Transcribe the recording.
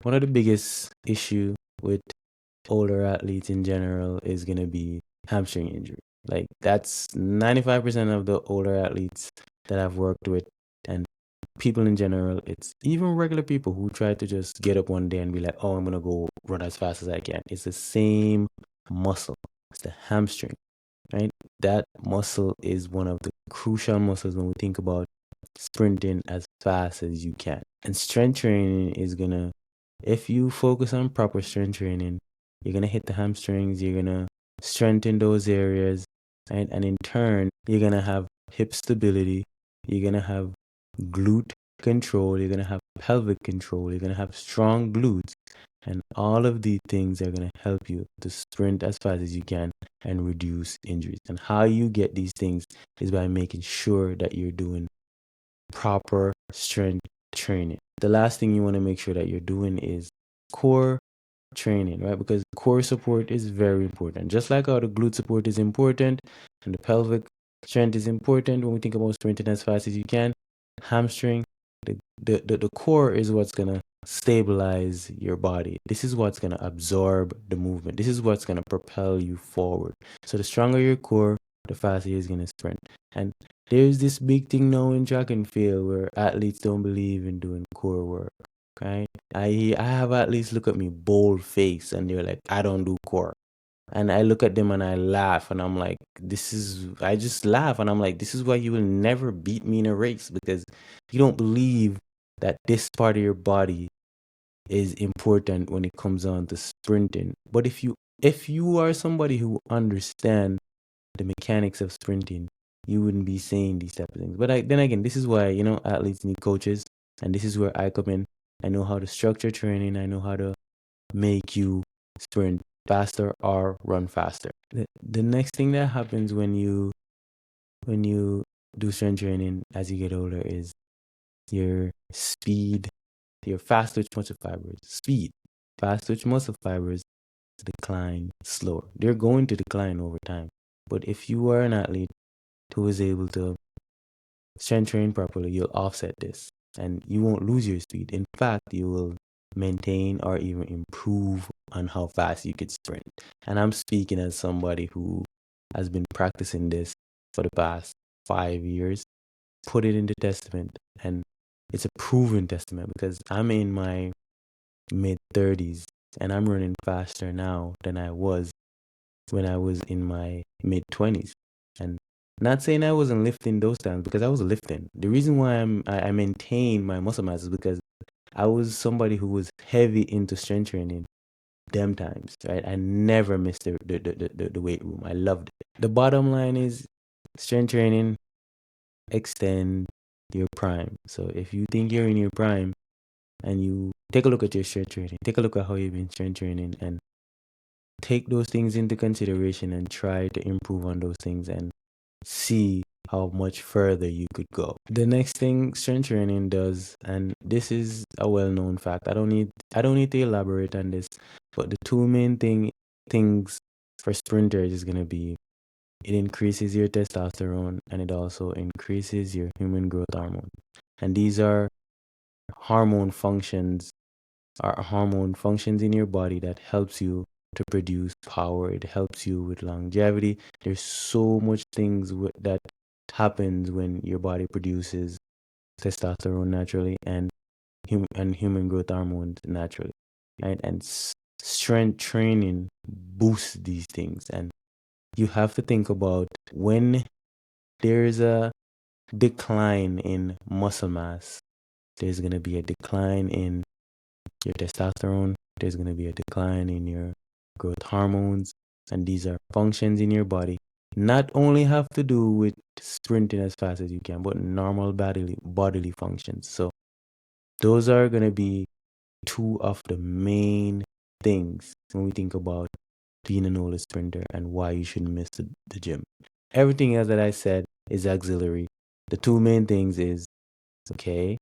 one of the biggest issue with older athletes in general is gonna be hamstring injury. Like that's 95% of the older athletes that I've worked with and people in general, it's even regular people who try to just get up one day and be like, oh, I'm gonna go run as fast as I can. It's the same muscle. It's the hamstring, right? That muscle is one of the crucial muscles when we think about sprinting as fast as you can. And strength training is gonna, if you focus on proper strength training, you're gonna hit the hamstrings, you're gonna strengthen those areas, right? And in turn, you're gonna have hip stability, you're gonna have glute control, you're gonna have pelvic control, you're gonna have strong glutes, and all of these things are gonna help you to sprint as fast as you can and reduce injuries. And how you get these things is by making sure that you're doing proper strength training. The last thing you want to make sure that you're doing is core training, right? Because core support is very important. Just like how the glute support is important and the pelvic strength is important when we think about sprinting as fast as you can, hamstring, the core is what's going to stabilize your body. This is what's going to absorb the movement. This is what's going to propel you forward. So the stronger your core, the faster you're going to sprint. And there's this big thing now in track and field where athletes don't believe in doing core work, right? I have athletes look at me bold face and they're like, I don't do core. And I look at them and I laugh and I'm like, I just laugh and I'm like, this is why you will never beat me in a race because you don't believe that this part of your body is important when it comes on to sprinting. But if you are somebody who understands the mechanics of sprinting, you wouldn't be saying these type of things. But then again, this is why, athletes need coaches. And this is where I come in. I know how to structure training. I know how to make you sprint faster or run faster. The next thing that happens when you do strength training as you get older is your speed, your fast twitch muscle fibers. Speed, fast twitch muscle fibers decline slower. They're going to decline over time. But if you are an athlete who is able to strength train properly, you'll offset this and you won't lose your speed. In fact, you will maintain or even improve on how fast you could sprint. And I'm speaking as somebody who has been practicing this for the past 5 years. Put it into testament, and it's a proven testament because I'm in my mid 30s and I'm running faster now than I was when I was in my mid 20s. And not saying I wasn't lifting those times because I was lifting. The reason why I maintain my muscle mass is because I was somebody who was heavy into strength training them times, right? I never missed the weight room. I loved it. The bottom line is strength training extend your prime. So if you think you're in your prime and you take a look at your strength training, take a look at how you've been strength training and take those things into consideration and try to improve on those things and see how much further you could go. The next thing strength training does, and this is a well-known fact, I don't need to elaborate on this, but the two main things for sprinters is going to be it increases your testosterone and it also increases your human growth hormone. And these are hormone functions hormone functions in your body that helps you to produce power. It helps you with longevity. There's so much things that happens when your body produces testosterone naturally and human growth hormones naturally, right? And strength training boosts these things. And you have to think about when there's a decline in muscle mass, there's going to be a decline in your testosterone, there's going to be a decline in your growth hormones, and these are functions in your body not only have to do with sprinting as fast as you can, but normal bodily functions. So those are going to be two of the main things when we think about being an older sprinter and why you shouldn't miss the gym. Everything else that I said is auxiliary. The two main things is, okay,